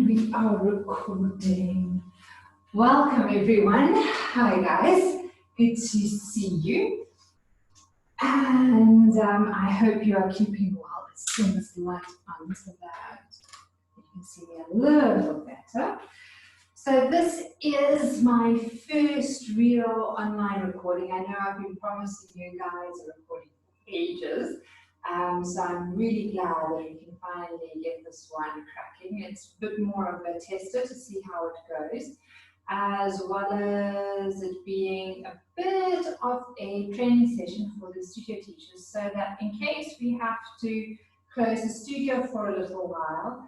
And we are recording. Welcome everyone. Hi guys. Good to see you. And I hope you are keeping well. Let's turn this light on so that you can see me a little better. So this is my first real online recording. I know I've been promising you guys a recording for ages. So I'm really glad that we can finally get this one cracking. It's a bit more of a tester to see how it goes, as well as it being a bit of a training session for the studio teachers, so that in case we have to close the studio for a little while,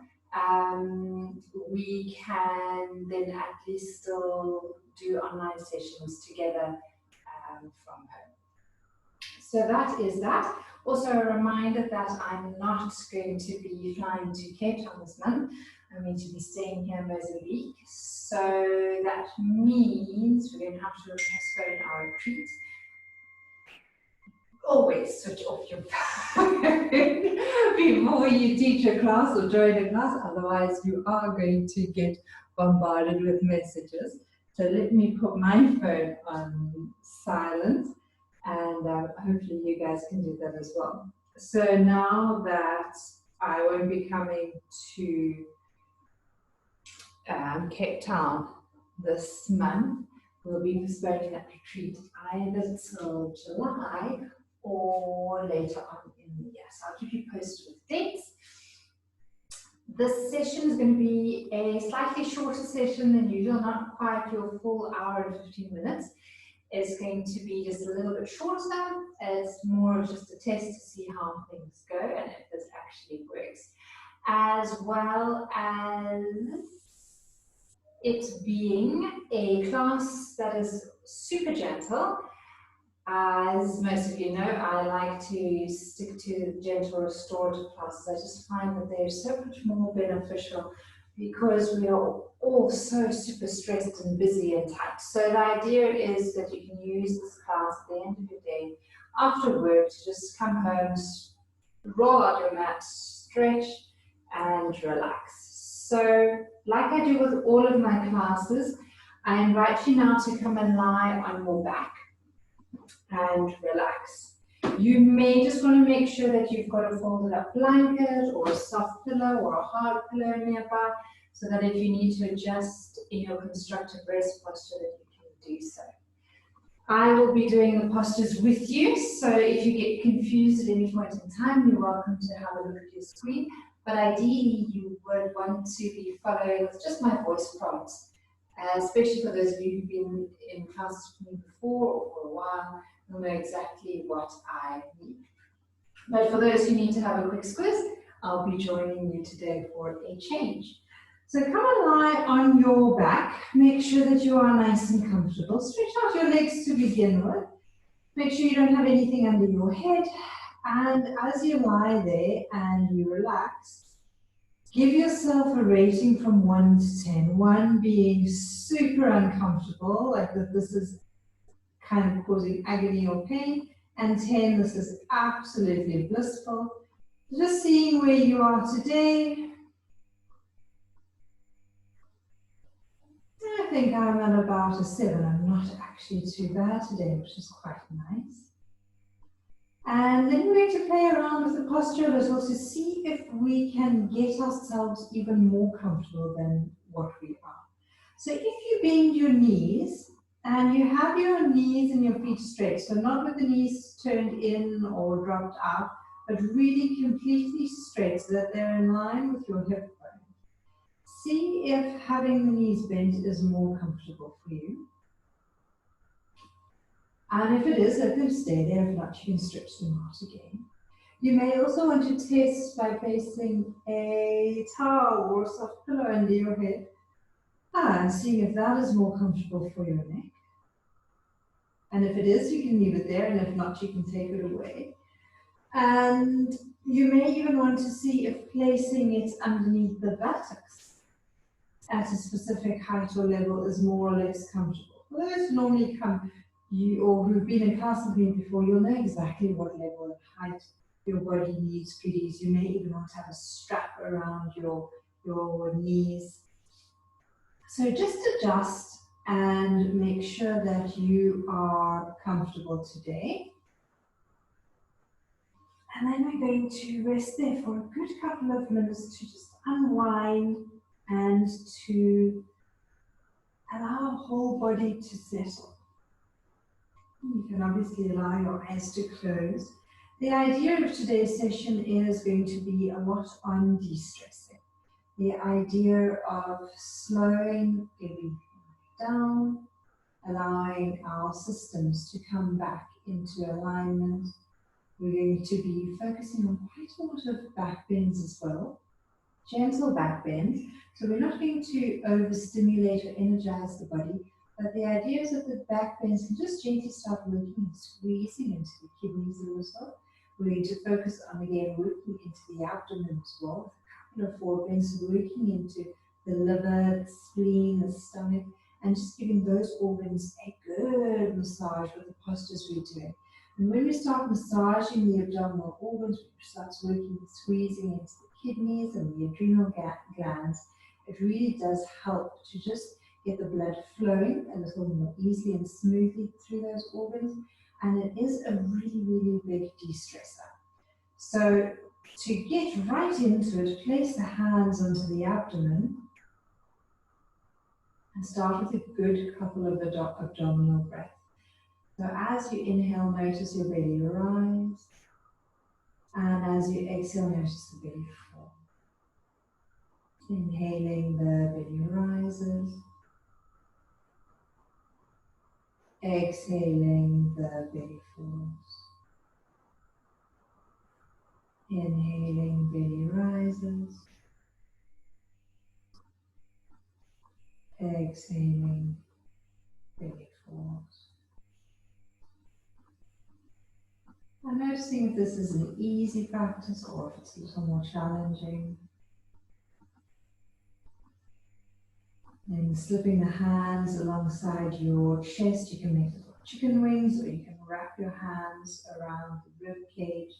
we can then at least still do online sessions together from home. So that is that. Also a reminder that I'm not going to be flying to Cape Town this month. I'm going to be staying here in Mozambique. So that means we're going to have to postpone our retreat. Always switch off your phone before you teach a class or join a class, otherwise you are going to get bombarded with messages. So let me put my phone on silent, and hopefully you guys can do that as well. So now that I won't be coming to Cape Town this month, we'll be postponing that retreat either till July or later on in the year. So I'll keep you posted with dates. This session is going to be a slightly shorter session than usual, not quite your full hour and 15 minutes. It's going to be just a little bit shorter. It's more of just a test to see how things go and if this actually works. As well as it being a class that is super gentle. As most of you know, I like to stick to gentle restorative classes. I just find that they're so much more beneficial because we are all so super stressed and busy and tight. So the idea is that you can use this class at the end of your day after work to just come home, roll out your mat, stretch and relax. So like I do with all of my classes, I invite you now to come and lie on your back and relax. You may just want to make sure that you've got a folded up blanket or a soft pillow or a hard pillow nearby, so that if you need to adjust in your constructive rest posture, that you can do so. I will be doing the postures with you, so if you get confused at any point in time, you're welcome to have a look at your screen, but ideally you would want to be following with just my voice prompts, especially for those of you who've been in classes with me before or for a while. You'll know exactly what I need. But for those who need to have a quick squiz, I'll be joining you today for a change. So come and lie on your back. Make sure that you are nice and comfortable. Stretch out your legs to begin with. Make sure you don't have anything under your head. And as you lie there and you relax, give yourself a rating from 1 to 10. 1 being super uncomfortable, like that this is kind of causing agony or pain, and 10, this is absolutely blissful. Just seeing where you are today. I think I'm at about a 7. I'm not actually too bad today, which is quite nice. And then we're going to play around with the posture a little to see if we can get ourselves even more comfortable than what we are. So if you bend your knees, and you have your knees and your feet straight, so not with the knees turned in or dropped out, but really completely straight so that they're in line with your hip bone. See if having the knees bent is more comfortable for you. And if it is, let them stay there. If not, you can stretch them out again. You may also want to test by placing a towel or a soft pillow under your head and seeing if that is more comfortable for your neck. And if it is, you can leave it there, and if not, you can take it away. And you may even want to see if placing it underneath the buttocks at a specific height or level is more or less comfortable. For those who normally come, or who've been in class with me before, you'll know exactly what level of height your body needs goodies. You may even want to have a strap around your knees So just adjust and make sure that you are comfortable today. And then we're going to rest there for a good couple of minutes to just unwind and to allow our whole body to settle. You can obviously allow your eyes to close. The idea of today's session is going to be a lot on de-stressing. The idea of slowing everything down, allowing our systems to come back into alignment. We're going to be focusing on quite a lot of back bends as well, gentle back bends. So we're not going to overstimulate or energize the body, but the idea is that the back bends can just gently start working and squeezing into the kidneys a little. We're going to focus on, again, working into the abdomen as well. A couple of forward bends, working into the liver, the spleen, the stomach, and just giving those organs a good massage with the postures we're doing. And when we start massaging the abdominal organs, we start working, squeezing into the kidneys and the adrenal glands, it really does help to just get the blood flowing a little more easily and smoothly through those organs. And it is a really, really big de-stressor. So to get right into it, place the hands onto the abdomen and start with a good couple of abdominal breaths. So as you inhale, notice your belly rise. And as you exhale, notice the belly fall. Inhaling, the belly rises. Exhaling, the belly falls. Inhaling, belly rises. Exhaling, belly falls. I'm noticing if this is an easy practice or if it's a little more challenging. And slipping the hands alongside your chest, you can make little chicken wings, or you can wrap your hands around the rib cage.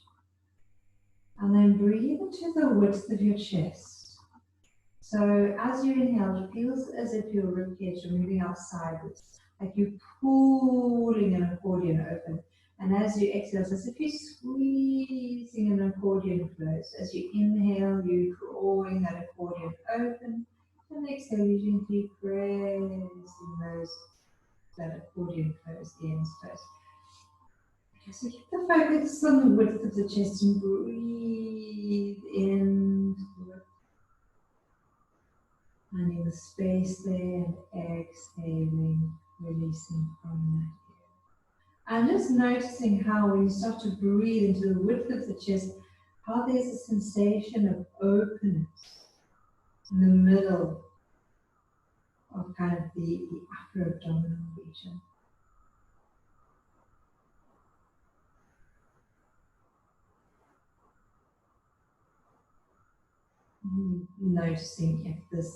And then breathe into the width of your chest. So as you inhale, it feels as if your rib cage are moving out sideways, like you're pulling an accordion open. And as you exhale, it's as if you're squeezing an accordion closed. As you inhale, you're drawing that accordion open. And exhale, you gently pressing that accordion close, the ends close. Okay, so keep the focus on the width of the chest and breathe in, finding the space there, and exhaling, releasing from that. And just noticing how when you start to breathe into the width of the chest, how there's a sensation of openness in the middle of kind of the upper abdominal region. Noticing if this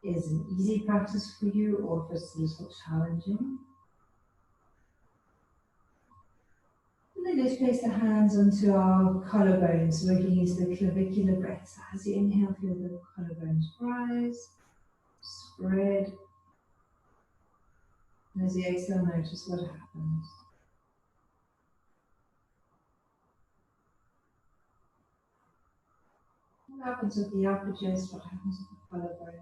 is an easy practice for you or if it's a little challenging. And then let's place the hands onto our collarbones, working into the clavicular breath. So as you inhale, feel the collarbones rise, spread. And as you exhale, notice what happens. What happens with the upper chest? What happens with the collarbones?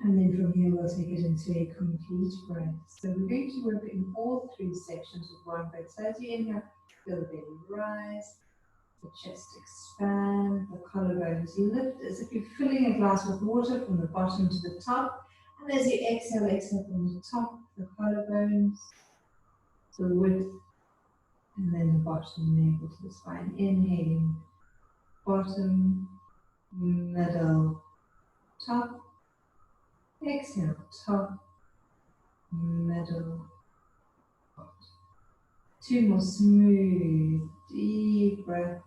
And then from here, we'll take it into a complete breath. So we're going to work in all three sections with one breath. So as you inhale, feel the belly rise, the chest expand, the collarbones lift as if you're filling a glass with water from the bottom to the top. And as you exhale, exhale from the top, the collarbones, the width, and then the bottom navel to the spine. Inhaling, bottom, middle, top. Exhale, top, middle, bottom. Two more smooth, deep breath,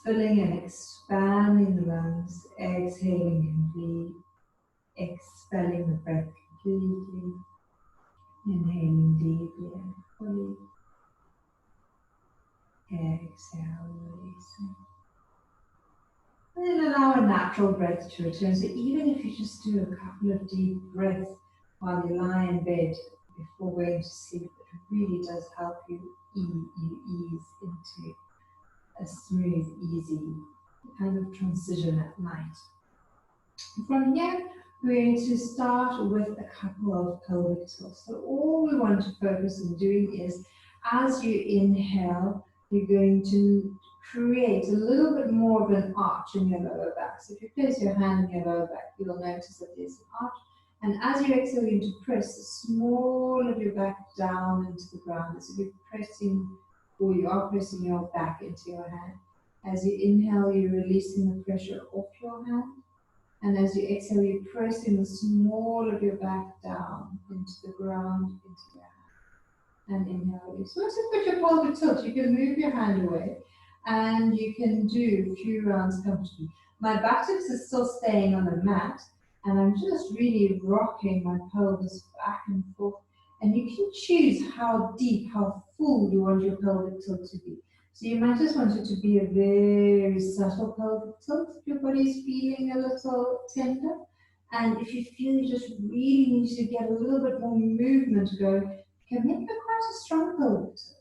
filling and expanding the lungs, exhaling complete, expelling the breath completely, inhaling deeply. fully. Exhale, releasing. And then allow a natural breath to return. So even if you just do a couple of deep breaths while you lie in bed before going to sleep, it really does help you ease into a smooth, easy kind of transition at night. From here, we're going to start with a couple of pelvic tilts. So all we want to focus on doing is, as you inhale, you're going to create a little bit more of an arch in your lower back. So if you place your hand in your lower back, you'll notice that there's an arch. And as you exhale, you're going to press the small of your back down into the ground. So you're pressing, or you are pressing your back into your hand. As you inhale, you're releasing the pressure off your hand. And as you exhale, you're pressing the small of your back down into the ground, into your hand. And inhale. So once you put your pelvic tilt, you can move your hand away and you can do a few rounds comfortably. My buttocks are still staying on the mat and I'm just really rocking my pelvis back and forth. And you can choose how deep, how full you want your pelvic tilt to be. So you might just want it to be a very subtle pelvic tilt if your body is feeling a little tender. And if you feel you just really need to get a little bit more movement going, you can make it quite a strong pelvic tilt.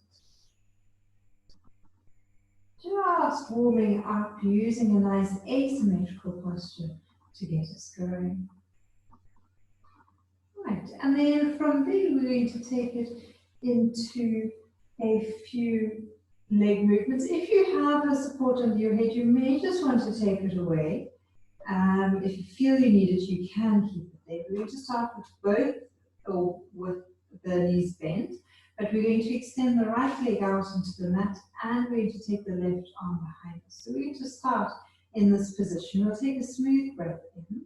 Just warming up using a nice asymmetrical posture to get us going. Right, and then from there we're going to take it into a few leg movements. If you have a support under your head, you may just want to take it away. If you feel you need it, you can keep it there. We're going to start with both, or with the knees bent, but we're going to extend the right leg out into the mat and we're going to take the left arm behind us. So we're going to start in this position. We'll take a smooth breath in.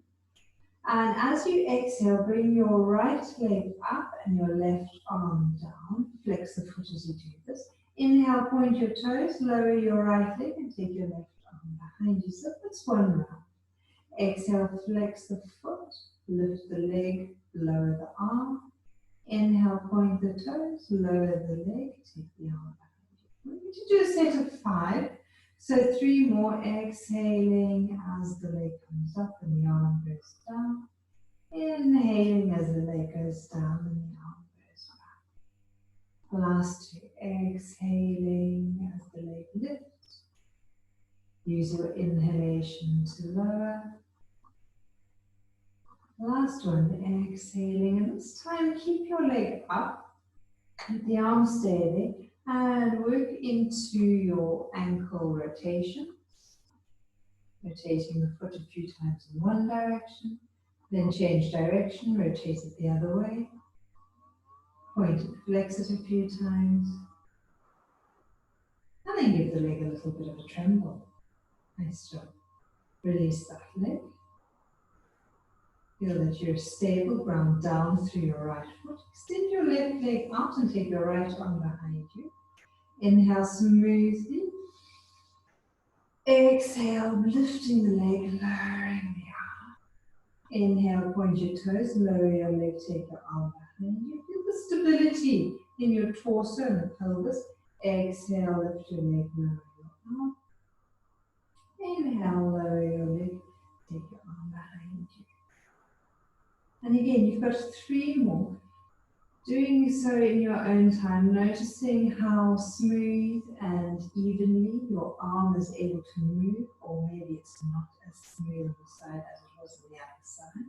And as you exhale, bring your right leg up and your left arm down. Flex the foot as you do this. Inhale, point your toes, lower your right leg and take your left arm behind you. So that's one round. Exhale, flex the foot, lift the leg, lower the arm. Inhale, point the toes, lower the leg, take the arm behind you. We're going to do a set of 5. So 3 more, exhaling as the leg comes up and the arm goes down. Inhaling as the leg goes down and the arm goes back. Last 2, exhaling as the leg lifts. Use your inhalation to lower. Last one, exhaling, and this time keep your leg up, let the arm stay there, and work into your ankle rotation. Rotating the foot a few times in one direction, then change direction, rotate it the other way. Point it, flex it a few times, and then give the leg a little bit of a tremble. Nice job. Release that leg. Feel that you're stable, ground down through your right foot. Extend your left leg out and take your right arm behind you. Inhale smoothly. Exhale, lifting the leg, lowering the arm. Inhale, point your toes, lower your leg, take your arm behind you. Feel the stability in your torso and the pelvis. Exhale, lift your leg, lower your arm. Inhale, lower your leg, take your arm behind you. And again, you've got 3 more. Doing so in your own time, noticing how smooth and evenly your arm is able to move, or maybe it's not as smooth on the side as it was on the other side.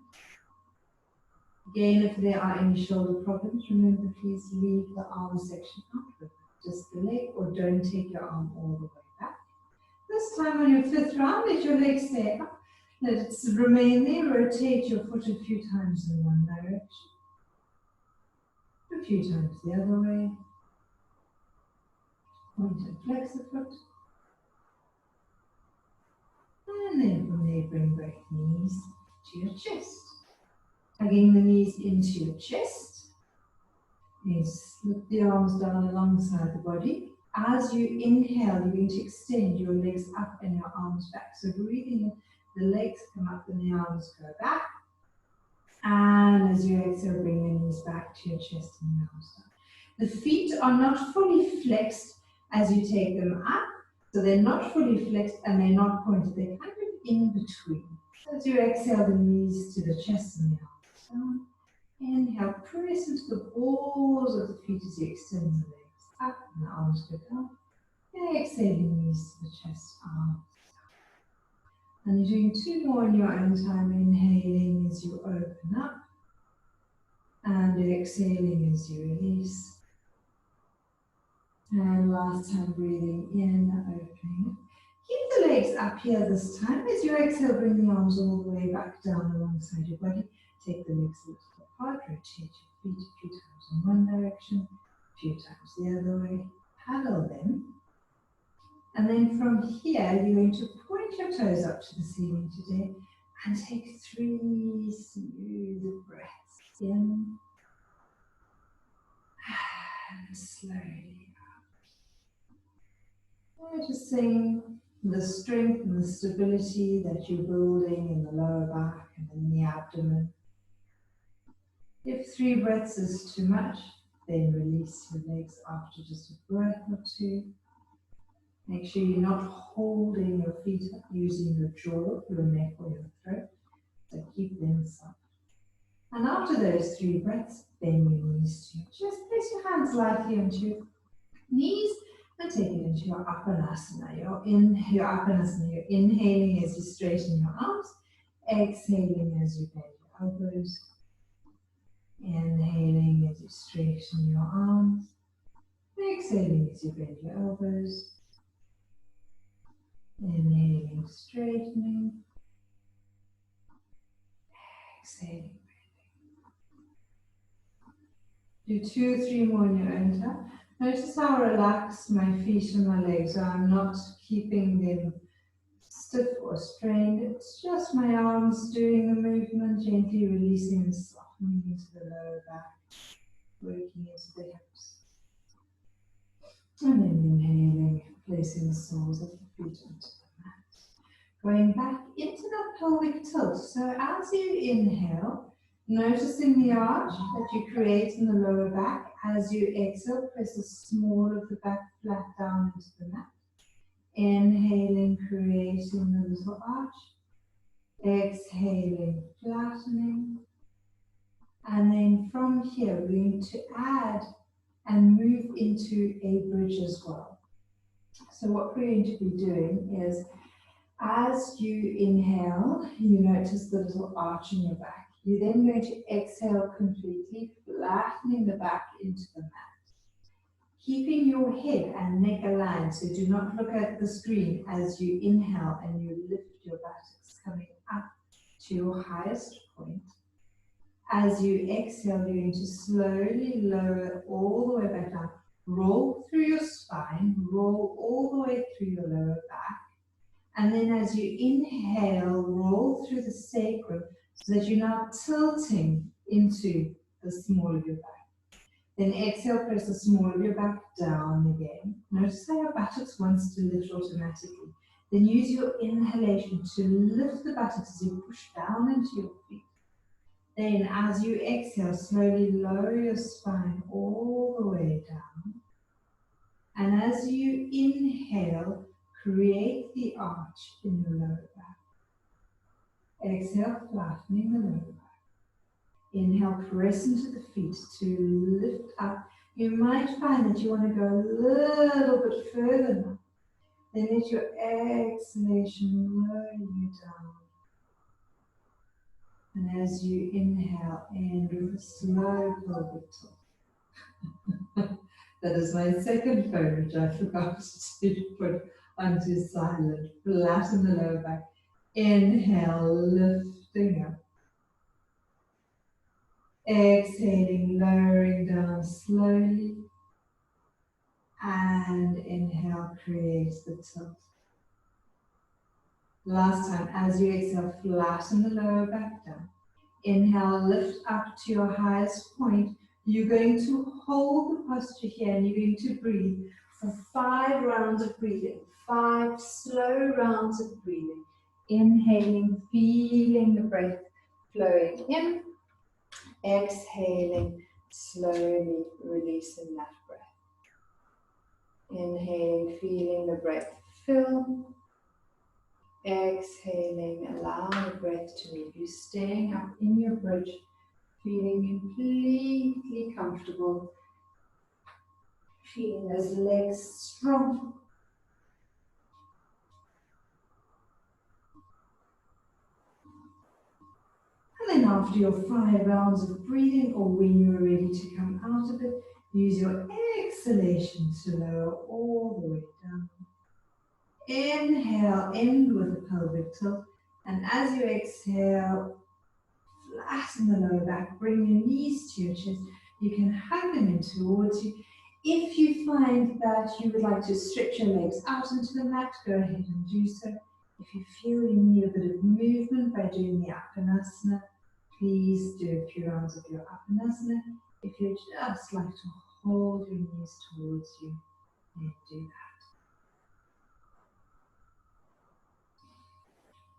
Again, if there are any shoulder problems, remember please leave the arm section out with just the leg, or don't take your arm all the way back. This time on your 5th round, let your leg stay up. Let it remain there. Rotate your foot a few times in one direction. A few times the other way. Point and flex the foot. And then from there, bring both knees to your chest. Hugging the knees into your chest. You slip the arms down alongside the body. As you inhale, you're going to extend your legs up and your arms back. So breathing in, the legs come up and the arms go back. And as you exhale, bring your knees back to your chest and your arms down. The feet are not fully flexed as you take them up, so they're not fully flexed and they're not pointed. They're kind of in between. As you exhale, the knees to the chest and the arms down. Inhale, press into the balls of the feet as you extend the legs up and the arms go down. Exhale, knees to the chest, arms down. And you're doing 2 more in your own time. Inhaling as you open up and exhaling as you release. And last time, breathing in, opening. Keep the legs up here this time. As you exhale, bring the arms all the way back down alongside your body. Take the legs a little apart, rotate your feet a few times in one direction, a few times the other way. Paddle them. And then from here, you're going to point your toes up to the ceiling today and take 3 smooth breaths in and slowly out. Noticing the strength and the stability that you're building in the lower back and in the abdomen. If 3 breaths is too much, then release your legs after just a breath or 2. Make sure you're not holding your feet up using your jaw, your neck or your throat. So keep them soft. And after those 3 breaths, bend your knees to your chest. Place your hands lightly onto your knees and take it into your Apanasana. You're inhaling as you straighten your arms, exhaling as you bend your elbows. Inhaling as you straighten your arms, exhaling as you bend your elbows. Inhaling, straightening, exhaling, bending. Do 2 or 3 more in your own time. Notice how relaxed my feet and my legs are. I'm not keeping them stiff or strained. It's just my arms doing the movement, gently releasing and softening into the lower back, working into the hips. And then inhaling, placing the soles of the feet onto the mat. Going back into that pelvic tilt. So as you inhale, noticing the arch that you create in the lower back. As you exhale, press the small of the back flat down into the mat. Inhaling, creating the little arch. Exhaling, flattening. And then from here, we're going to add and move into a bridge as well. So what we're going to be doing is, as you inhale, you notice the little arch in your back. You're then going to exhale completely, flattening the back into the mat. Keeping your head and neck aligned, so do not look at the screen as you inhale and you lift your buttocks, coming up to your highest point. As you exhale, you're going to slowly lower all the way back down. Roll through your spine, roll all the way through your lower back. And then as you inhale, roll through the sacrum so that you're now tilting into the small of your back. Then exhale, press the small of your back down again. Notice how your buttocks wants to lift automatically. Then use your inhalation to lift the buttocks as you push down into your feet. Then as you exhale, slowly lower your spine all the way down. And as you inhale, create the arch in the lower back. Exhale, flattening the lower back. Inhale, press into the feet to lift up. You might find that you want to go a little bit further now. Then let your exhalation lower you down. And as you inhale, end with a slow pelvic tilt. That is my second phone, which I forgot to put onto silent. Flatten the lower back. Inhale, lifting up. Exhaling, lowering down slowly. And inhale, create the tilt. Last time, as you exhale, flatten the lower back down. Inhale, lift up to your highest point. You're going to hold the posture here and you're going to breathe for 5 rounds of breathing. 5 slow rounds of breathing. Inhaling, feeling the breath flowing in. Exhaling, Slowly releasing that breath. Inhaling, feeling the breath fill. Exhaling, allow the breath to meet you, staying up in your bridge, feeling completely comfortable, feeling those legs strong. And then after your 5 rounds of breathing, or when you're ready to come out of it, use your exhalation to lower all the way down. Inhale, end with a pelvic tilt, and as you exhale, flatten the lower back, bring your knees to your chest. You can hug them in towards you. If you find that you would like to stretch your legs out into the mat, go ahead and do so. If you feel you need a bit of movement by doing the Apanasana, please do a few rounds of your Apanasana. If you'd just like to hold your knees towards you, then do that.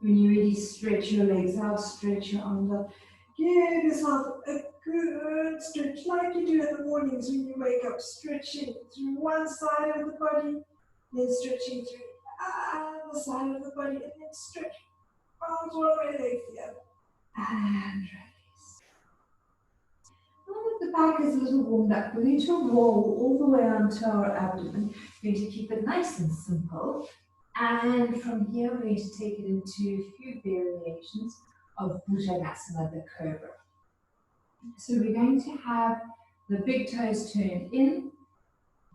When you're ready, stretch your legs out, stretch your arms up. Give yourself a good stretch, like you do in the mornings when you wake up, stretching through one side of the body, then stretching through the other side of the body, and then stretch arms all the way, legs the other. And release. Now that the back is a little warmed up, we're going to roll all the way onto our abdomen. We're going to keep it nice and simple. And from here, we're going to take it into a few variations of Bhujangasana, the cobra. So we're going to have the big toes turned in,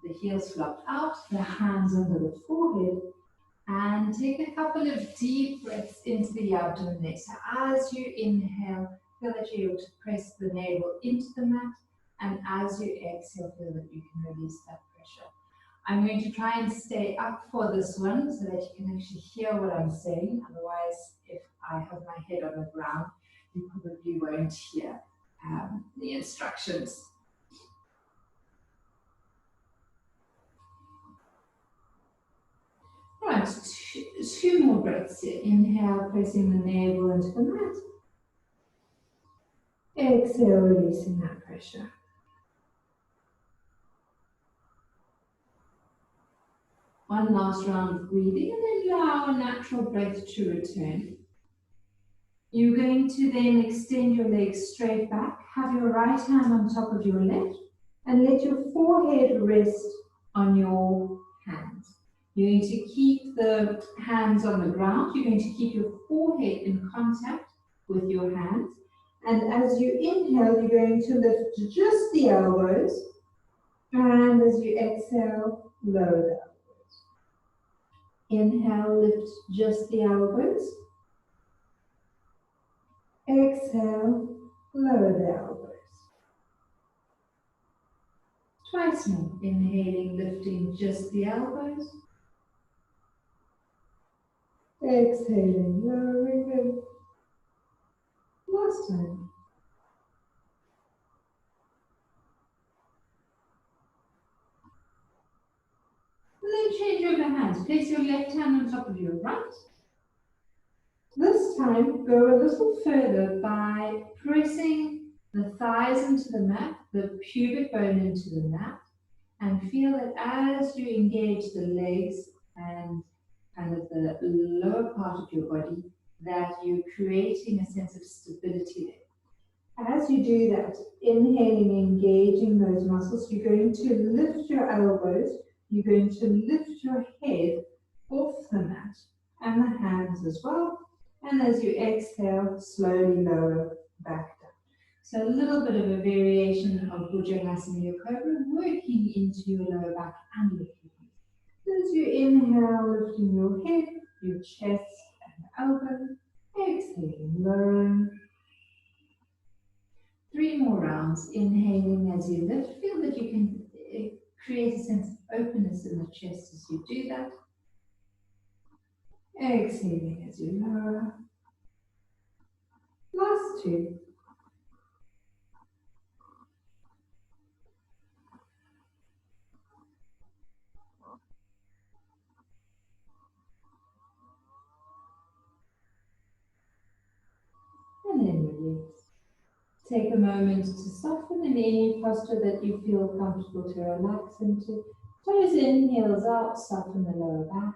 the heels flopped out, the hands under the forehead, and take a couple of deep breaths into the abdomen there. So as you inhale, feel that you're able to press the navel into the mat, and as you exhale, feel that you can release that pressure. I'm going to try and stay up for this one so that you can actually hear what I'm saying. Otherwise, if I have my head on the ground, you probably won't hear the instructions. Right, two more breaths here. Inhale, pressing the navel into the mat. Exhale, releasing that pressure. One last round of breathing, and then allow a natural breath to return. You're going to then extend your legs straight back, have your right hand on top of your left, and let your forehead rest on your hands. You're going to keep the hands on the ground. You're going to keep your forehead in contact with your hands. And as you inhale, you're going to lift just the elbows. And as you exhale, lower the elbows. Inhale, lift just the elbows. Exhale, lower the elbows. Twice more. Inhaling, lifting just the elbows. Exhaling, lowering them. Last time. And then change over hands. Place your left hand on top of your right. This time, go a little further by pressing the thighs into the mat, the pubic bone into the mat, and feel that as you engage the legs and kind of the lower part of your body, that you're creating a sense of stability there. As you do that, inhaling, engaging those muscles, you're going to lift your elbows, you're going to lift your head off the mat, and the hands as well. And as you exhale, slowly lower back down. So a little bit of a variation of Bhujangasana Cobra, working into your lower back and lifting. As you inhale, lifting your head, your chest and elbow. Exhaling, lowering. 3 more rounds. Inhaling as you lift. Feel that you can create a sense of openness in the chest as you do that. Exhaling as you lower. Last 2. And then release. Take a moment to soften any posture that you feel comfortable to relax into. Toes in, heels out, soften the lower back.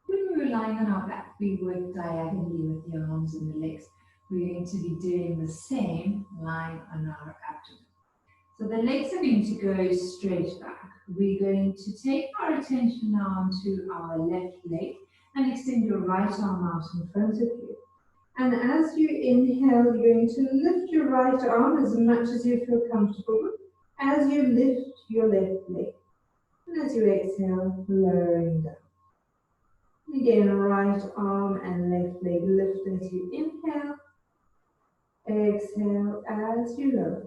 When we're lying on our back, we work diagonally with the arms and the legs. We're going to be doing the same lying on our abdomen. So the legs are going to go straight back. We're going to take our attention now to our left leg and extend your right arm out in front of you. And as you inhale, you're going to lift your right arm as much as you feel comfortable with, as you lift your left leg. And as you exhale, lowering down. Again, right arm and left leg lift as you inhale. Exhale as you lower.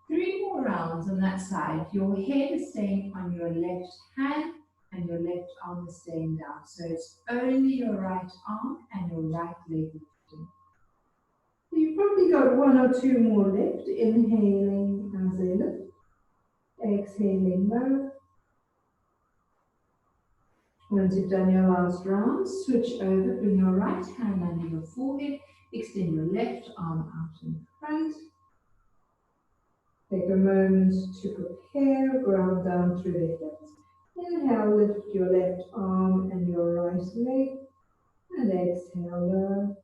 3 more rounds on that side. Your head is staying on your left hand and your left arm is staying down. So it's only your right arm and your right leg lifting. You've probably got 1 or 2 more left. Inhaling as I lift. Exhaling low. Once you've done your last round, switch over, bring your right hand under your forehead, extend your left arm out in front. Take a moment to prepare, ground down through the hips. Inhale, lift your left arm and your right leg, and exhale low.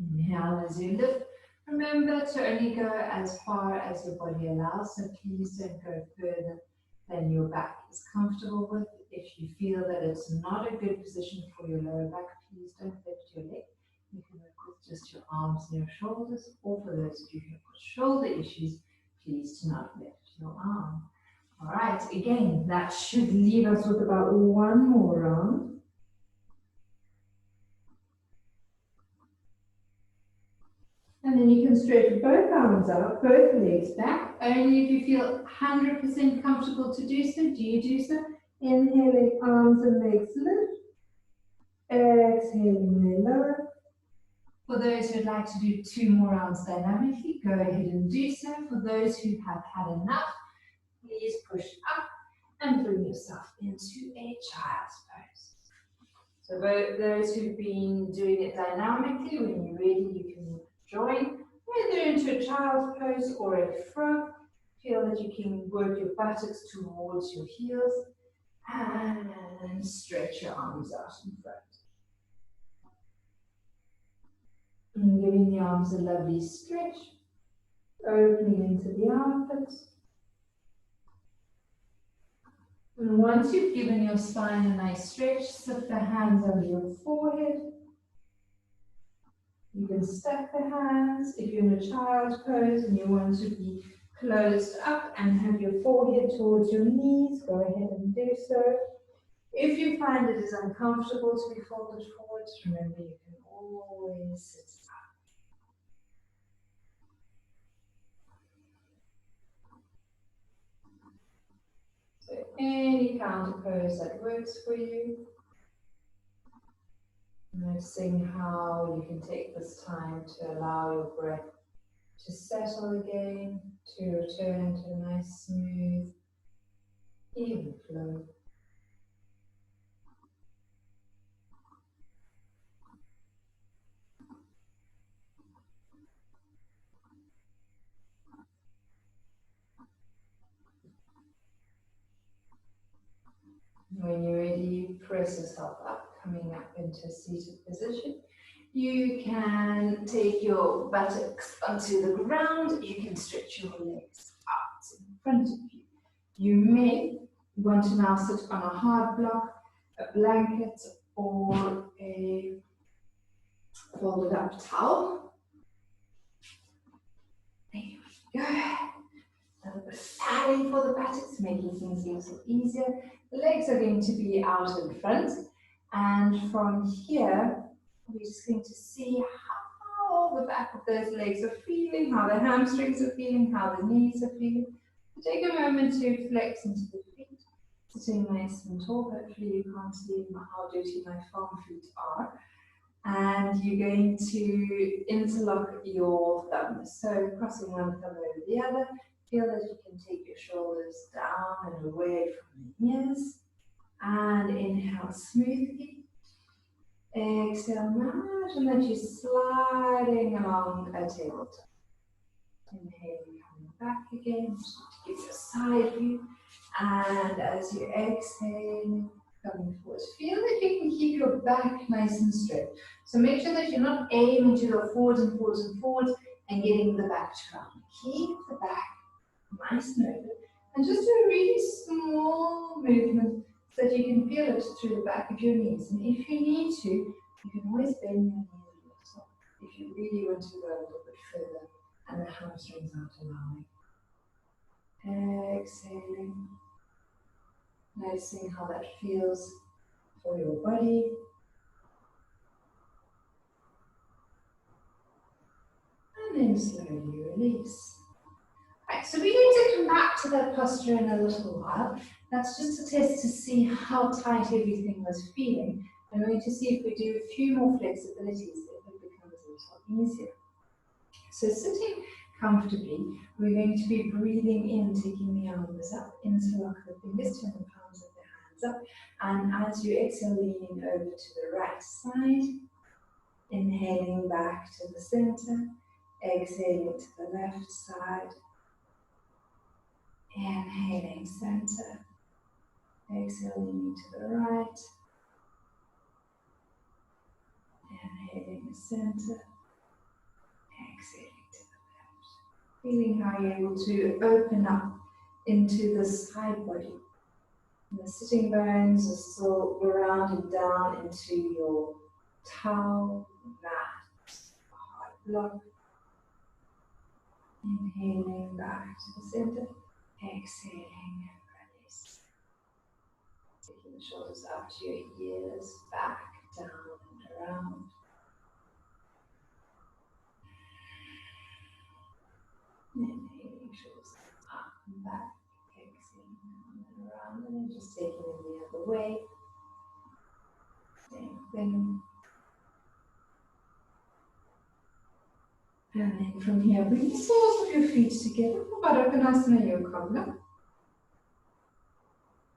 Inhale as you lift. Remember to only go as far as your body allows, so please don't go further than your back is comfortable with. If you feel that it's not a good position for your lower back, please don't lift your leg. You can work with just your arms and your shoulders, or for those of you who have got shoulder issues, please do not lift your arm. All right, again, that should leave us with about 1 more round. And then you can stretch both arms out, both legs back. Only if you feel 100% comfortable to do so, do you do so? Inhaling, arms and legs lift. Exhaling, they lower. For those who would like to do 2 more rounds dynamically, go ahead and do so. For those who have had enough, please push up and bring yourself into a child's pose. So those who've been doing it dynamically, when you're ready, you can join, whether into a child's pose or a frog. Feel that you can work your buttocks towards your heels and stretch your arms out in front. And giving the arms a lovely stretch, opening into the armpits. And once you've given your spine a nice stretch, sit the hands under your forehead. You can stack the hands. If you're in a child's pose and you want to be closed up and have your forehead towards your knees, go ahead and do so. If you find it is uncomfortable to be folded forwards, remember you can always sit up. So any counter pose that works for you. Noticing how you can take this time to allow your breath to settle again, to return to a nice, smooth, even flow. When you're ready, press yourself up, coming up into a seated position. You can take your buttocks onto the ground. You can stretch your legs out in front of you. You may want to now sit on a hard block, a blanket, or a folded up towel. There we go. A little bit of padding for the buttocks, making things a little easier. The legs are going to be out in front, and from here, we're just going to see how the back of those legs are feeling, how the hamstrings are feeling, how the knees are feeling. Take a moment to flex into the feet, sitting nice and tall. Hopefully you can't see how dirty my farm feet are. And you're going to interlock your thumbs. So crossing one thumb over the other. Feel that you can take your shoulders down and away from the ears. And inhale smoothly. Exhale, imagine that you're sliding along a tabletop. Inhaling, coming back again, just to give you a side view. And as you exhale, coming forward, feel that you can keep your back nice and straight. So make sure that you're not aiming to go forwards and forwards and forwards and getting the back to round. Keep the back nice and open. And just do a really small movement so that you can feel it through the back of your knees. And if you need to, you can always bend your knees a little if you really want to go a little bit further and the hamstrings aren't allowing. Exhaling. Noticing how that feels for your body. And then slowly release. Right, so we're going to come back to that posture in a little while. That's just a test to see how tight everything was feeling. And we're going to see if we do a few more flexibilities, if it becomes a little easier. So sitting comfortably, we're going to be breathing in, taking the arms up, interlock the fingers, turn the palms of the hands up. And as you exhale, leaning over to the right side, inhaling back to the center, exhaling to the left side, inhaling center, exhaling to the right, inhaling center, exhaling to the left. Feeling how you're able to open up into the side body. And the sitting bones are still rounded down into your towel, mat, hard block. Inhaling back to the center, exhaling and release. Taking the shoulders up to your ears, back, down and around. Inhaling, shoulders up and back, exhaling down and around, and then just taking them the other way. Same thing. And then from here, bring the soles of your feet together for Baddha Konasana Yoga Kobna.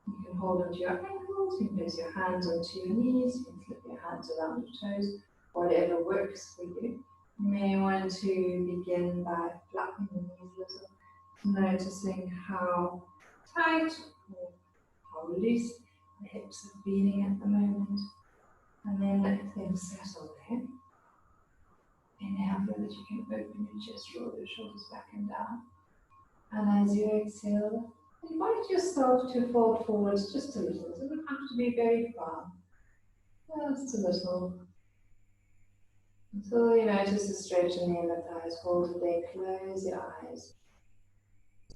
You can hold onto your ankles, you can place your hands onto your knees, you can slip your hands around your toes, whatever works for you. You may want to begin by flapping the knees a little, noticing how tight or how loose the hips are feeling at the moment. And then let them settle there. Inhale, feel that you can open your chest, roll your shoulders back and down. And as you exhale, invite yourself to fold forwards just a little. It doesn't have to be very far. Just a little. Until you notice a stretch in the inner thighs. Hold it there, close your eyes.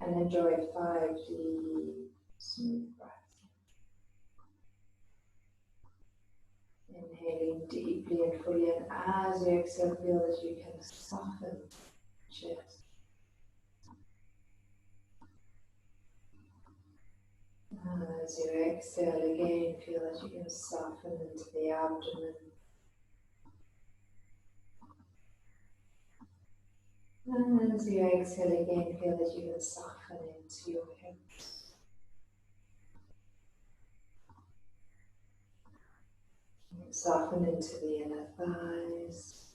And enjoy 5 deep, smooth breaths. Inhaling deeply and fully, and as you exhale, feel that you can soften the chest. And as you exhale again, feel that you can soften into the abdomen. And as you exhale again, feel that you can soften into your hips. Soften into the inner thighs.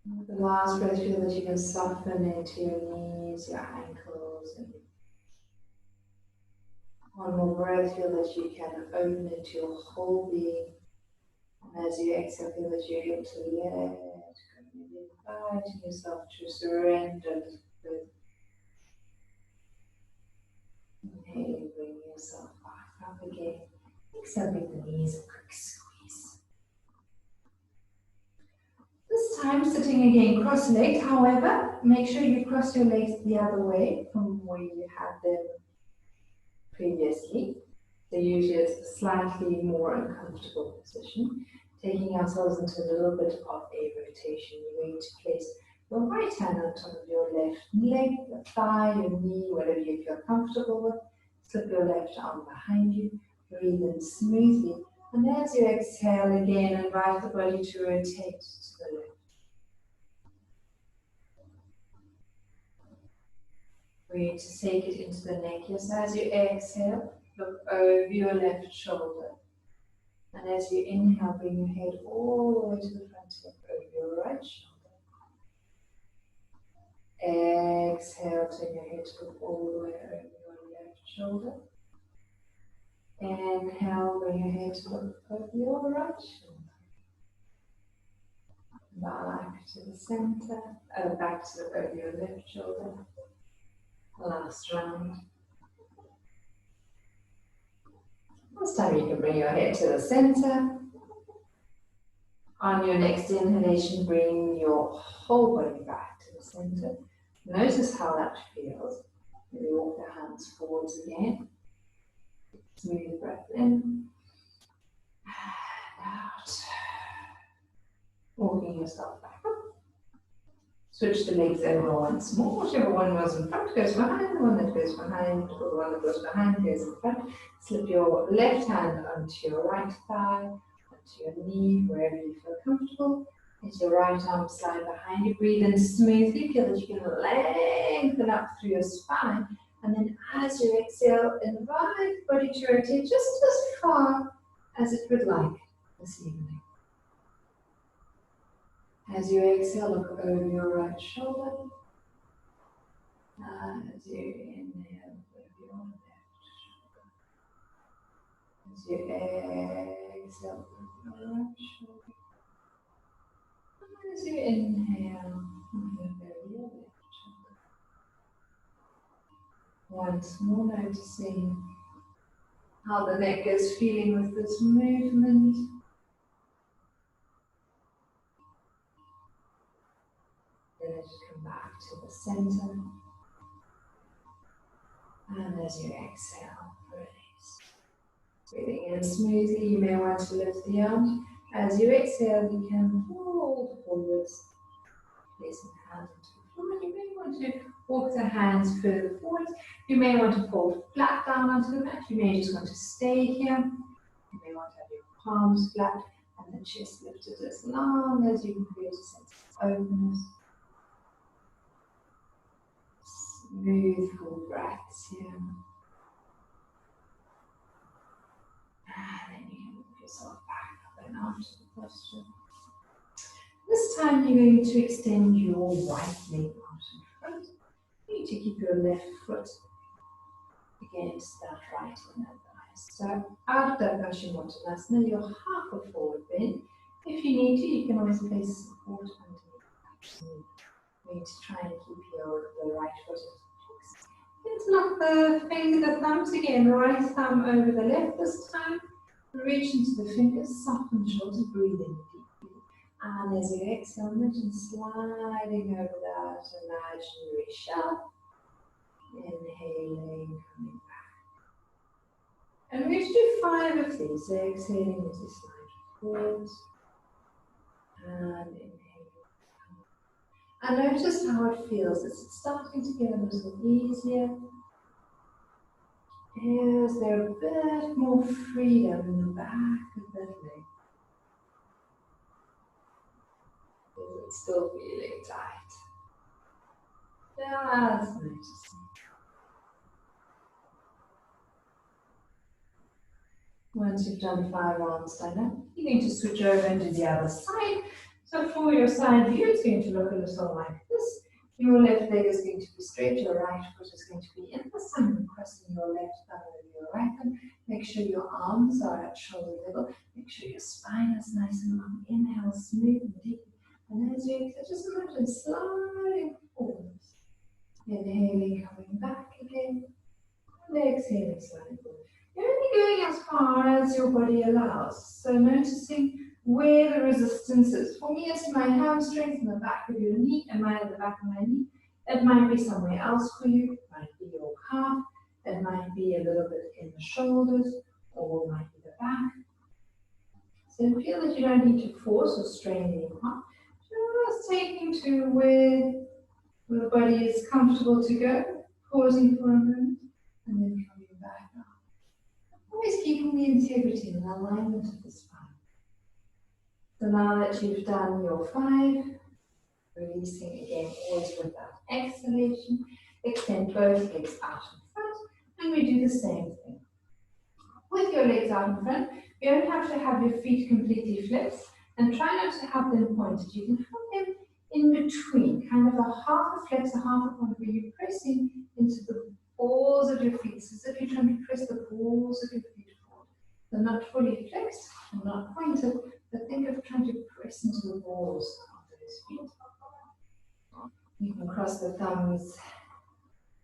With the last breath, feel that you can soften into your knees, your ankles. And one more breath, feel that you can open into your whole being. And as you exhale, feel that you're able to let go. Inviting yourself to surrender. Inhaling, bring yourself back up again. Exhale, bring the knees a quick squeeze. This time, sitting again cross-legged. However, make sure you cross your legs the other way from where you had them previously. So usually it's a slightly more uncomfortable position. Taking ourselves into a little bit of a rotation. You're going to place your right hand on top of your left leg, your thigh, your knee, whatever you feel comfortable with. Slip your left arm behind you. Breathe in smoothly. And as you exhale again, invite the body to rotate to the left. We're going to take it into the neck. Yes, as you exhale, look over your left shoulder. And as you inhale, bring your head all the way to the front, look over your right shoulder. Exhale, turn your head to look all the way over your left shoulder. Inhale, bring your head to look over your right shoulder. Back to the center, back to look over your left shoulder. Last round. This time you can bring your head to the center. On your next inhalation, bring your whole body back to the center. Notice how that feels. Maybe walk the hands forwards again. Smooth breath in and out. Walking yourself back up. Switch the legs over once more. Whichever one was in front goes behind, the one that goes behind, or the one that goes behind goes in front. Slip your left hand onto your right thigh, onto your knee, wherever you feel comfortable. Let your right arm slide behind you. Breathe in smoothly. Feel that you can lengthen up through your spine. And then as you exhale, invite the body to rotate just as far as it would like this evening. As you exhale, look over your right shoulder. As you inhale, over your left shoulder. As you exhale, over your right shoulder. And as you inhale, over your left shoulder. Once more, noticing how the neck is feeling with this movement. Then as you come back to the center. And as you exhale, release. Breathing in smoothly, you may want to lift the arms. As you exhale, you can fold forwards, placing the hands into the floor. You may want to walk the hands further forwards. You may want to fold flat down onto the mat. You may just want to stay here. You may want to have your palms flat and the chest lifted as long as you can create a sense of openness. Smooth, full breaths here. And then you can move yourself back up and out of the posture. This time you're going to extend your right leg out in front. You need to keep your left foot against that right inner thigh. So out of that Paschimottanasana, you're half a forward bend. If you need to, you can always place support underneath. You need to try and keep the right foot fixed. Interlock the thumbs again, right thumb over the left this time. Reach into the fingers, soften the shoulders, breathe in deeply. And as you exhale, imagine sliding over that imaginary shell. Inhaling, coming back. And we're going to do 5 of these. So exhaling as you slide forwards. And inhaling. And notice how it feels. It's starting to get a little easier. Is there a bit more freedom in the back of that leg? Is it still feeling tight? Just noticing. Once you've done 5 rounds stand up, you're going to switch over and do the other side. So for your side view, it's going to look a little like this. Your left leg is going to be straight, your right foot is going to be in the sun, crossing your left thumb over your right thumb. Make sure your arms are at shoulder level. Make sure your spine is nice and long. Inhale, smooth and deep. And as you exhale, just imagine sliding forwards. Inhaling, coming back again. And exhaling, sliding forward. You're only going as far as your body allows. So noticing where the resistance is. For me, it's my hamstrings and the back of your knee, and the back of my knee. It might be somewhere else for you. It might be your calf. It might be a little bit in the shoulders, or it might be the back. So feel that you don't need to force or strain anymore. Just taking to where the body is comfortable to go, pausing for a moment, and then coming back up. Always keeping the integrity and alignment of the spine. So now that you've done your 5, releasing again, always with that exhalation. extend both legs out in front, and we do the same thing. With your legs out in front, you don't have to have your feet completely flipped, and try not to have them pointed. You can have them in between, kind of a half a flex, a half a point, where you're pressing into the balls of your feet. It's as if you're trying to press the balls of your feet forward. They're not fully flexed and not pointed, but think of trying to press into the balls of those feet. You can cross the thumbs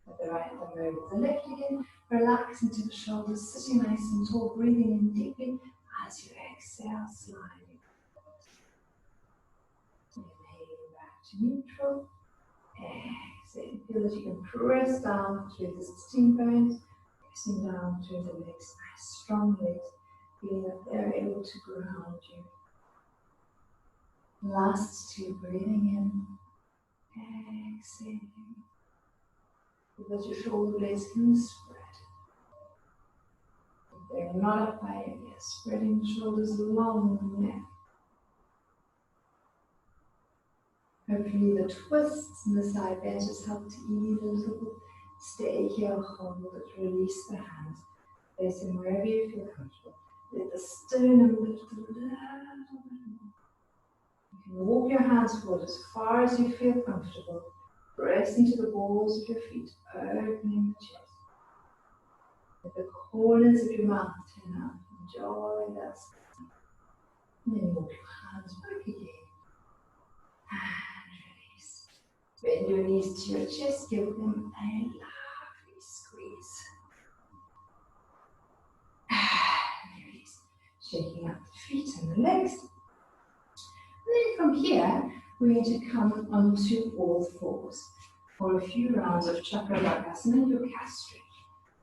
at the right, the road with the left again. Relax into the shoulders, sitting nice and tall, breathing in deeply as you exhale, sliding. Inhaling back to neutral. Exhale. Feel that you can press down through the sitting bones, pressing down through the legs, nice strong legs, feeling that they're able to ground you. Last two, breathing in. Exhaling. Feel that your shoulder blades can spread. If they're not up high, yes, spreading the shoulders along the neck. Hopefully the twists and the side bends help to ease a little bit. Stay here, hold it, release the hands. Place them wherever you feel comfortable. Let the sternum lift a little bit more. You can walk your hands forward as far as you feel comfortable. Press into the balls of your feet, opening the chest. Let the corners of your mouth turn out. Enjoy that. And then walk your hands back again. And release. Bend your knees to your chest, give them a lovely squeeze. And release. Shaking out the feet and the legs. And then from here, we're going to come onto all fours for a few rounds of Chakrabhakasana, your calf stretch.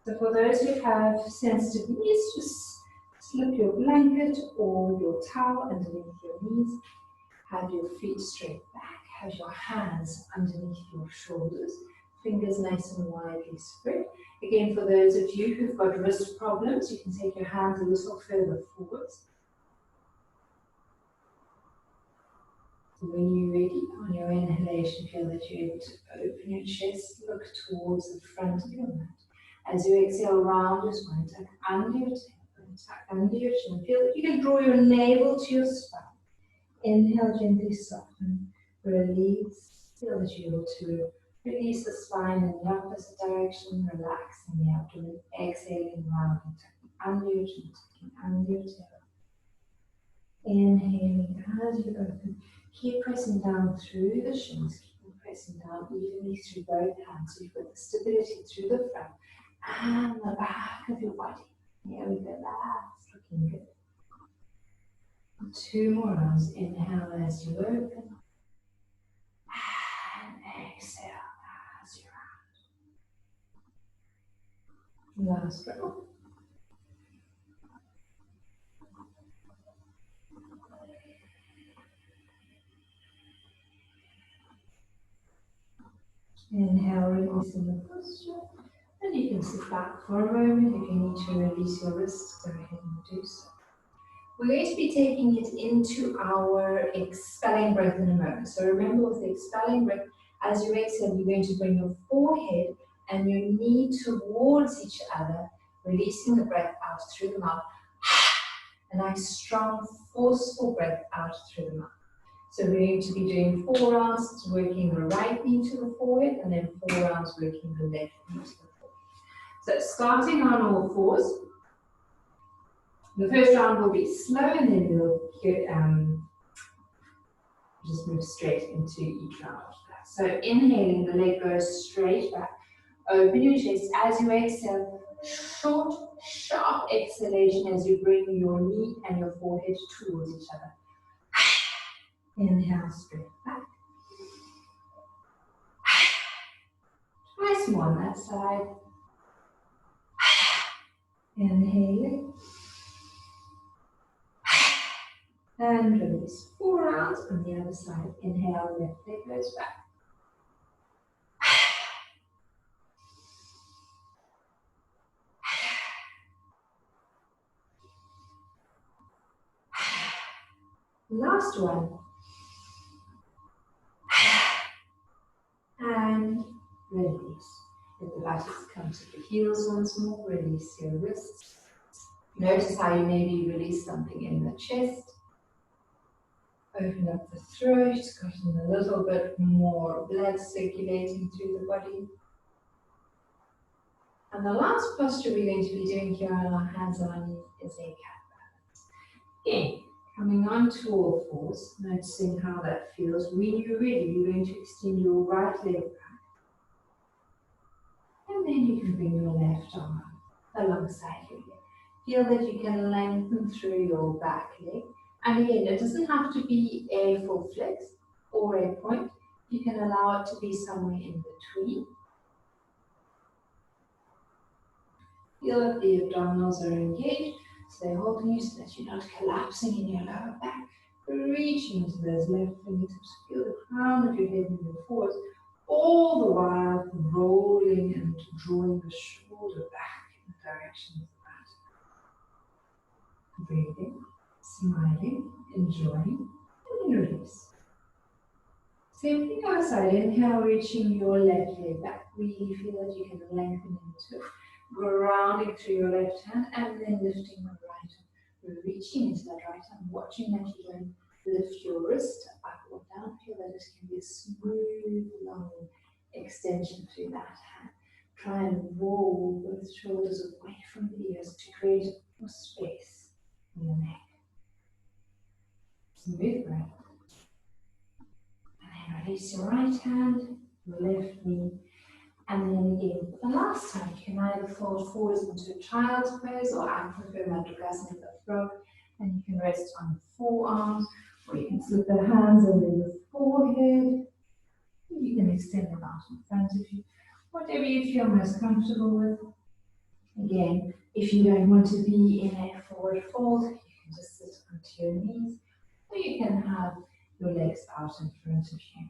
So for those who have sensitive knees, just slip your blanket or your towel underneath your knees. Have your feet straight back. Have your hands underneath your shoulders. Fingers nice and widely spread. Again, for those of you who've got wrist problems, you can take your hands a little further forwards. When you're ready, on your inhalation, feel that you're able to open your chest, look towards the front of your mat. As you exhale, round your spine, tuck under your tailbone, tuck under your chin. Feel that you can draw your navel to your spine. Inhale, gently soften, release. Feel that you're able to release the spine in the opposite direction, relaxing the abdomen, exhaling, rounding, tucking under your chin, tucking under your tail. Inhaling as you open. Keep pressing down through the shins, keep pressing down evenly through both hands. So you've got the stability through the front and the back of your body. Here we go, that's looking good. 2 more rounds. Inhale as you open. And exhale as you round. Last round. Inhale, releasing the posture. And you can sit back for a moment. If you need to release your wrists, go ahead and do so. We're going to be taking it into our expelling breath in a moment. So remember, with the expelling breath, as you exhale, you're going to bring your forehead and your knee towards each other, releasing the breath out through the mouth. A nice, strong, forceful breath out through the mouth. So we're going to be doing 4 rounds, working the right knee to the forehead, and then 4 rounds working the left knee to the forehead. So starting on all fours. The first round will be slow, and then we'll just move straight into each round after that. So inhaling, the leg goes straight back. Open your chest as you exhale. Short, sharp exhalation as you bring your knee and your forehead towards each other. Inhale, straight back. Twice more on that side. Inhaling. And release. 4 rounds on the other side. Inhale, left leg goes back. Last one. And release. light has come to the heels once more. Release your wrists. Notice how you maybe release something in the chest. Open up the throat, gotten a little bit more blood circulating through the body. And the last posture we're going to be doing here on our hands and our knees is a cat balance. Again, coming onto all fours, noticing how that feels. When you're ready, you're going to extend your right leg back. And then you can bring your left arm alongside your leg. Feel that you can lengthen through your back leg. And again, it doesn't have to be a full flex or a point. You can allow it to be somewhere in between. Feel that the abdominals are engaged, so they're holding you so that you're not collapsing in your lower back. Reaching into those left fingertips. Feel the crown of your head moving forwards, all the while rolling and drawing the shoulder back in the direction of the mat. Breathing, smiling, enjoying, and then release. Same other side. Inhale, reaching your left leg back. Really feel that you can lengthen into it. Grounding through your left hand and then lifting the right hand. Reaching into that right hand, watching that you don't lift your wrist up or down. Feel that it can be a smooth, long extension through that hand. Try and roll both shoulders away from the ears to create more space in the neck. Smooth breath. And then release your right hand, left knee. And then again, for the last time, you can either fold forwards into a child's pose, or I prefer Madhukasana with the frog, and you can rest on the forearms, or you can slip the hands under your forehead. You can extend them out in front of you, whatever you feel most comfortable with. Again, if you don't want to be in a forward fold, you can just sit onto your knees, or you can have your legs out in front of you.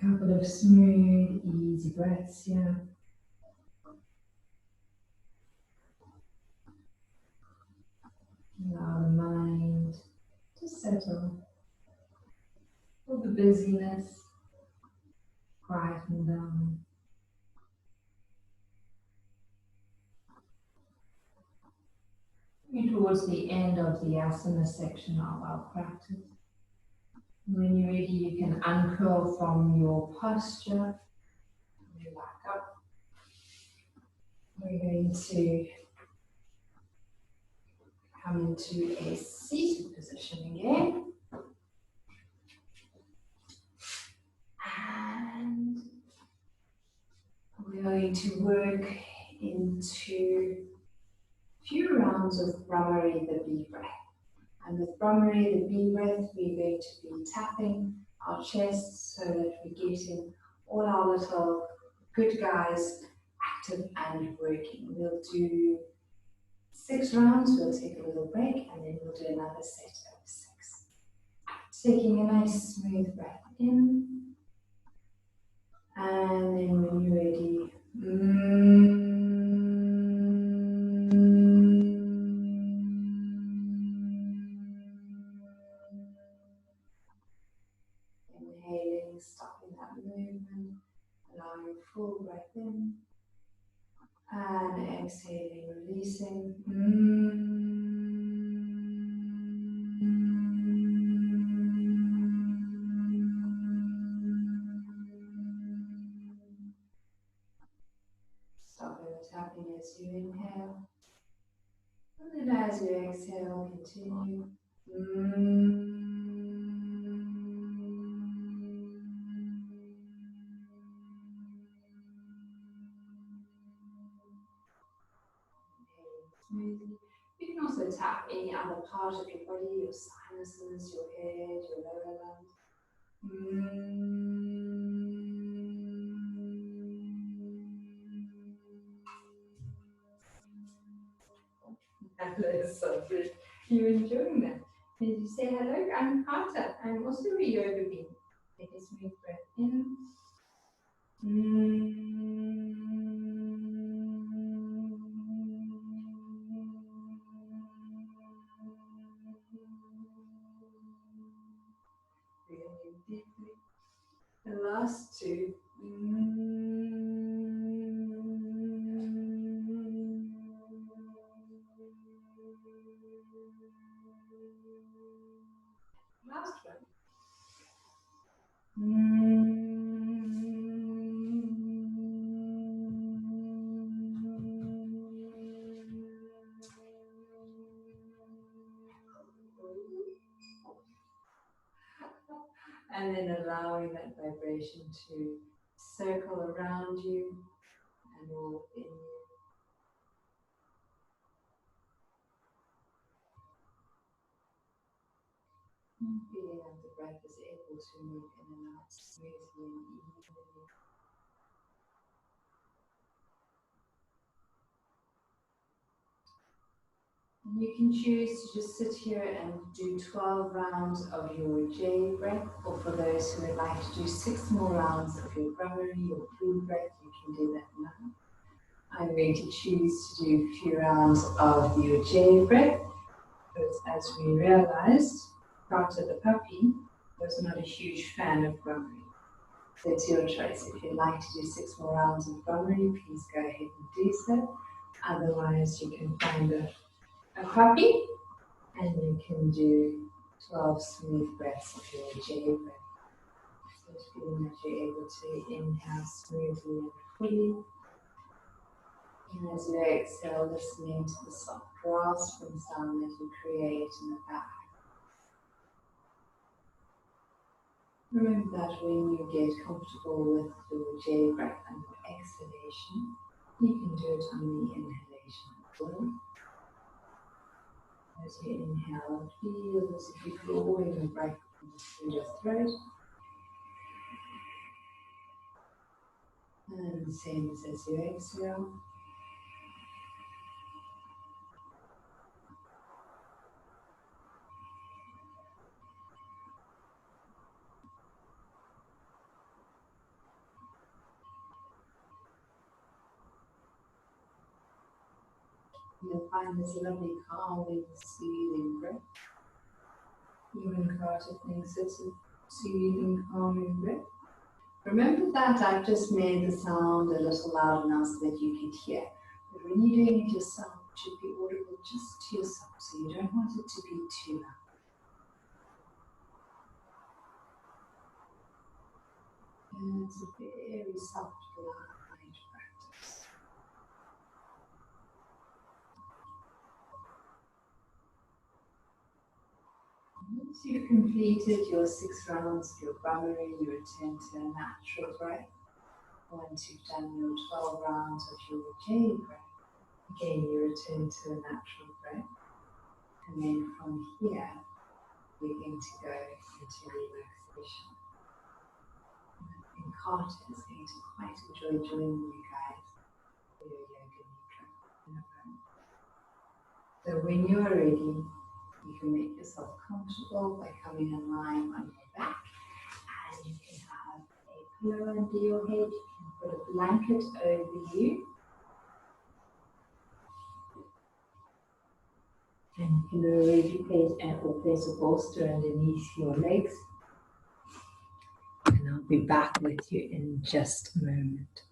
Couple of smooth, easy breaths here. Allow the mind to settle. All the busyness, quieten down. Coming towards the end of the asana section of our practice. When you're ready, you can uncurl from your posture. Move back up. We're going to come into a seated position again. And we're going to work into a few rounds of Brahmari, the bee breath. And with Brahmari, the bee breath, we're going to be tapping our chests so that we're getting all our little good guys active and working. We'll do 6 rounds, we'll take a little break, and then we'll do another set of 6. Taking a nice smooth breath in, and then when you're ready, inhaling, stopping that movement, allowing full breath in, and exhaling, releasing. Stopping the tapping as you inhale, and then as you exhale, continue. Smoothly. You can also tap any other part of your body, your sinuses, your head, your lower lungs. Hello, Sabri. You're enjoying that. Did you say hello? I'm Carter. I'm also a yoga being. Take a smooth breath in. Breathing in deeply. And then allowing that vibration to circle around you and all in you. Feeling that the breath is able to move in and out smoothly and evenly. And you can choose to just sit here and do 12 rounds of your J breath, or for those who would like to do 6 more rounds of your Bhramari or full breath, you can do that now. I'm going to choose to do a few rounds of your J breath, because as we realized, Carter the puppy was not a huge fan of Bhramari. So it's your choice. If you'd like to do 6 more rounds of Bhramari, please go ahead and do so. Otherwise, you can find a puppy and you can do 12 smooth breaths of your J breath. So it's feeling that you're able to inhale smoothly and fully. And as you exhale, listening to the soft rasping sound that you create in the back. Remember that when you get comfortable with your J breath and your exhalation, you can do it on the inhalation as well. As you inhale, feel as if you're drawing your breath through your throat. And the same as you exhale. You'll find this lovely calming, soothing breath. Even Carter thinks it's a soothing, calming breath. Remember that I've just made the sound a little loud enough so that you can hear. But when you're doing it yourself, it should be audible just to yourself, so you don't want it to be too loud. And it's a very soft, light practice. Once you've completed your 6 rounds of your Bhramari, you return to a natural breath. Once you've done your 12 rounds of your J breath, again you return to a natural breath. And then from here, begin to go into relaxation. And Carter is going to quite enjoy joining you guys for your yoga nidra in a moment. So when you are ready, you can make yourself comfortable by coming and lying on your back, and you can have a pillow under your head. You can put a blanket over you, and you can already place a bolster underneath your legs. And I'll be back with you in just a moment.